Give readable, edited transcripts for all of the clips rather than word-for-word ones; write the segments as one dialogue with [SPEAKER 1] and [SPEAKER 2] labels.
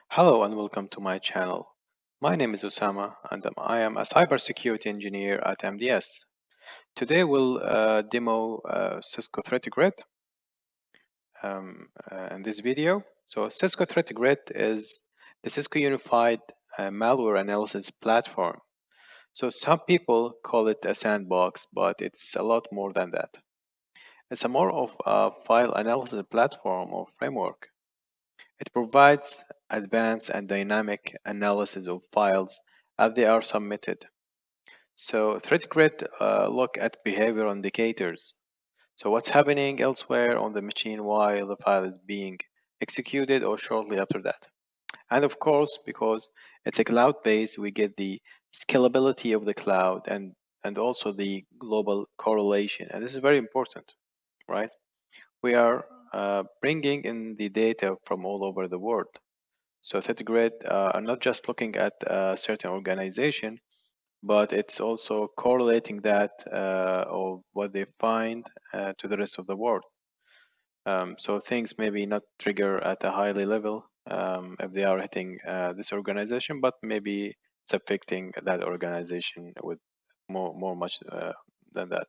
[SPEAKER 1] Hello and welcome to my channel. My name is Osama and I am a cybersecurity engineer at MDS. Today we'll demo Cisco Threat Grid in this video. So Cisco Threat Grid is the Cisco Unified Malware Analysis Platform. So some people call it a sandbox, but it's a lot more than that. It's a more of a file analysis platform or framework. It provides advanced and dynamic analysis of files as they are submitted. So threat grid look at behavioral indicators. So what's happening elsewhere on the machine while the file is being executed or shortly after that. And of course, because it's a cloud-based, we get the scalability of the cloud and also the global correlation. And this is very important, right? We are bringing in the data from all over the world. So ThreatGrid are not just looking at a certain organization, but it's also correlating that of what they find to the rest of the world. So things maybe not trigger at a highly level if they are hitting this organization, but maybe it's affecting that organization with much than that.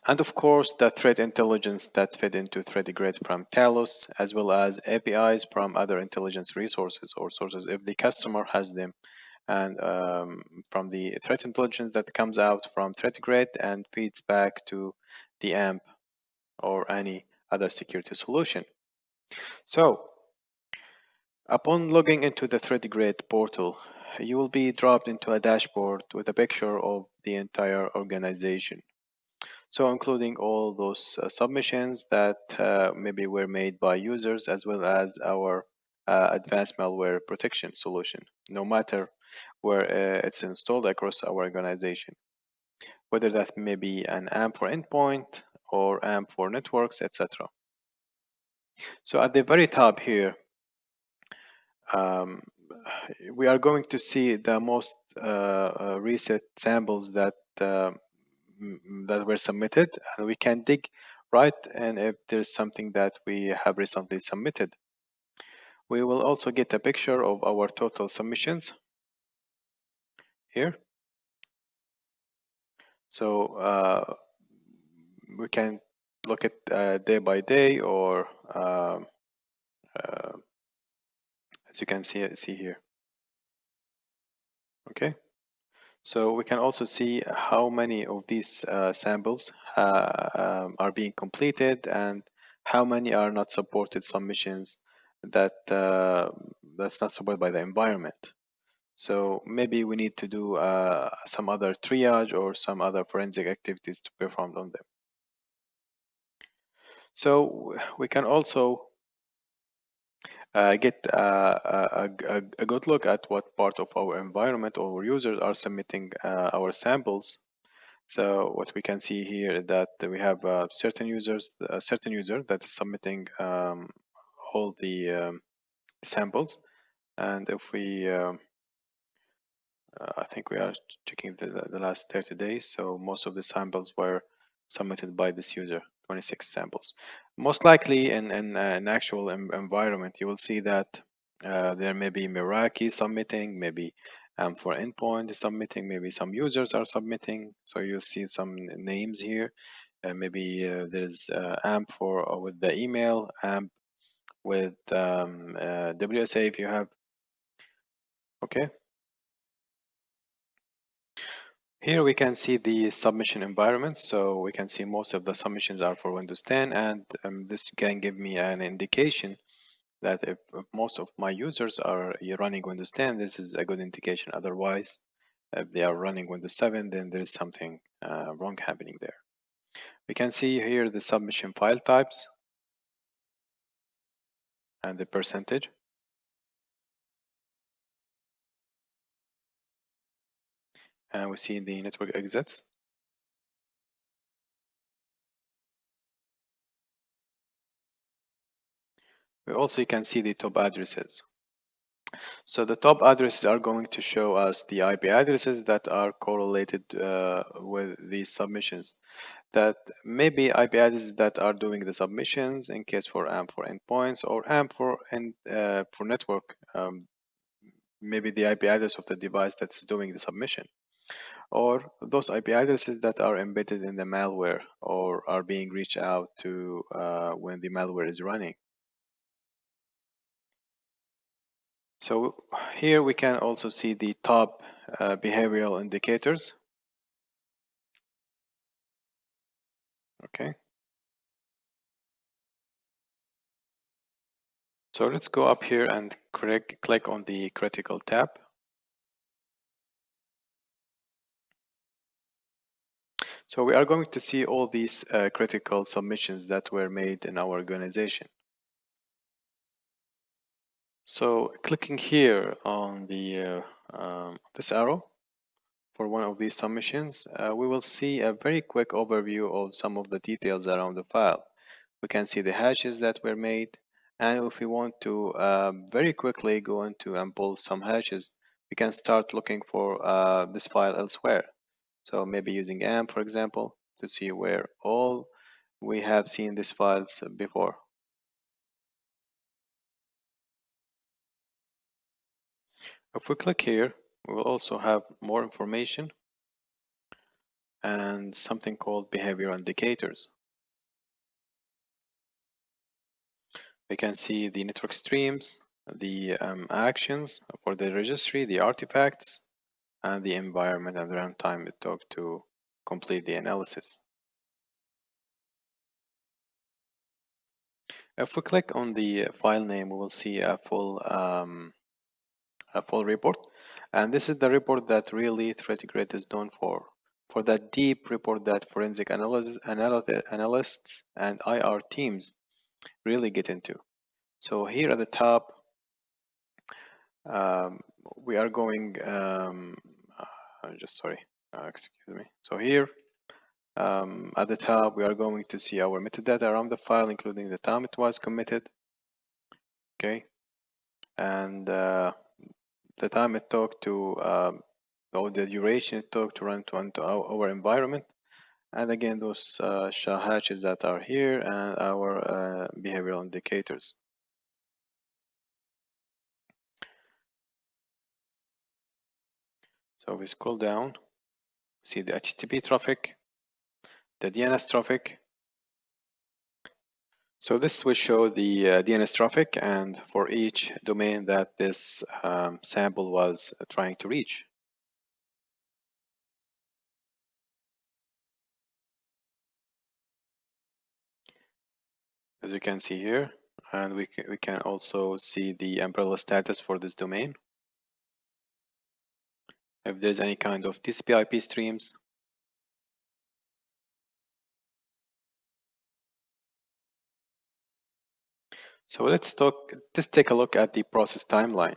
[SPEAKER 1] And of course, the threat intelligence that fed into ThreatGrid from Talos, as well as APIs from other intelligence resources or sources if the customer has them, and from the threat intelligence that comes out from ThreatGrid and feeds back to the AMP or any other security solution. So, upon logging into the ThreatGrid portal, you will be dropped into a dashboard with a picture of the entire organization. So including all those submissions that maybe were made by users as well as our advanced malware protection solution, no matter where it's installed across our organization, whether that may be an AMP for endpoint or AMP for networks, etc. So at the very top here, um, we are going to see the most recent samples that that were submitted, and we can dig right and if there's something that we have recently submitted. We will also get a picture of our total submissions here. So we can look at day by day or as you can see here. Okay. So we can also see how many of these samples are being completed and how many are not supported submissions that that's not supported by the environment. So maybe we need to do some other triage or some other forensic activities to perform on them. So we can also get a good look at what part of our environment or users are submitting our samples. So what we can see here is that we have certain users, a certain user that is submitting all the samples. And if we, I think we are checking the last 30 days. So most of the samples were submitted by this user, 26 samples. Most likely in an actual environment, you will see that there may be Meraki submitting, maybe for endpoint is submitting, maybe some users are submitting. So you'll see some names here. Maybe there's AMP for with the email, AMP with WSA if you have. Okay. Here we can see the submission environment. So we can see most of the submissions are for Windows 10, and this can give me an indication that if most of my users are running Windows 10, this is a good indication. Otherwise, if they are running Windows 7, then there's something wrong happening there. We can see here the submission file types and the percentage. And we see the network exits. We also can see the top addresses. So the top addresses are going to show us the IP addresses that are correlated with these submissions. That may be IP addresses that are doing the submissions in case for AMP for endpoints or AMP for network. Maybe the IP address of the device that is doing the submission, or those IP addresses that are embedded in the malware or are being reached out to when the malware is running. So here we can also see the top behavioral indicators. Okay. So let's go up here and click on the critical tab. So we are going to see all these critical submissions that were made in our organization. So clicking here on the this arrow for one of these submissions, we will see a very quick overview of some of the details around the file. We can see the hashes that were made, and if we want to very quickly go into and pull some hashes, we can start looking for this file elsewhere. So maybe using AMP, for example, to see where all we have seen these files before. If we click here, we will also have more information and something called behavior indicators. We can see the network streams, the actions for the registry, the artifacts, and the environment and the runtime it took to complete the analysis. If we click on the file name, we will see a full report, and this is the report that really ThreatGrid is known for that deep report that forensic analysts and IR teams really get into. So here at the top, we are going excuse me. So here at the top, we are going to see our metadata around the file, including the time it was committed, okay, and the time it took to, or the duration it took to run to our environment, and again those SHA hatches that are here and our behavioral indicators. So we scroll down, see the HTTP traffic, the DNS traffic. So this will show the DNS traffic and for each domain that this sample was trying to reach. As you can see here, and we can also see the umbrella status for this domain. If there's any kind of TCP/IP streams. So let's take a look at the process timeline.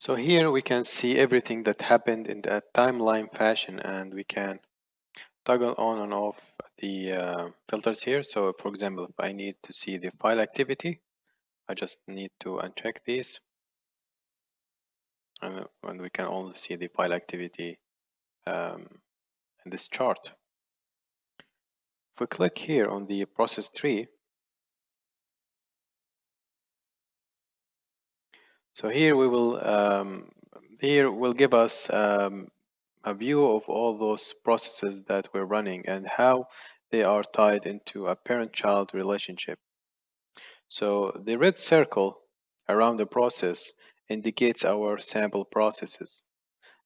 [SPEAKER 1] So here we can see everything that happened in that timeline fashion, and we can toggle on and off the filters here. So for example, if I need to see the file activity, I just need to uncheck these, and we can only see the file activity in this chart. If we click here on the process tree, so here we will give us a view of all those processes that we're running and how they are tied into a parent-child relationship. So the red circle around the process indicates our sample processes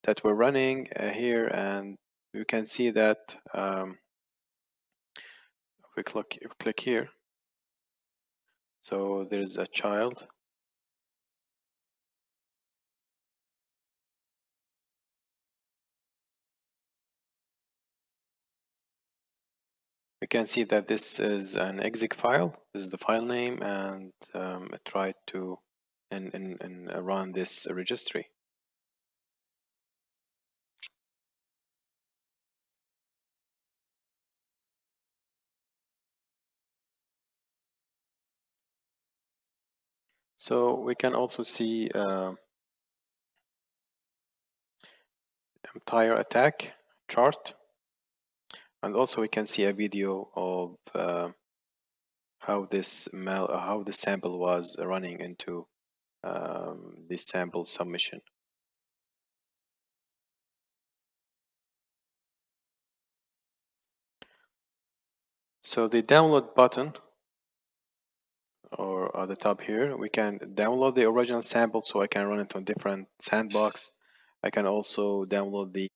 [SPEAKER 1] that we're running here, and you can see that if we click here, so there's a child. We can see that this is an exec file. This is the file name, and I tried to and run this registry. So we can also see entire attack chart, and also we can see a video of how how the sample was running into this sample submission. So the download button, or at the top here, we can download the original sample so I can run it on different sandbox. I can also download the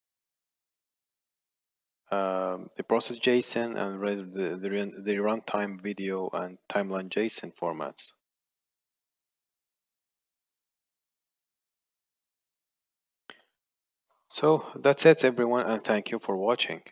[SPEAKER 1] process JSON and read the runtime video and timeline JSON formats. So that's it, everyone, and thank you for watching.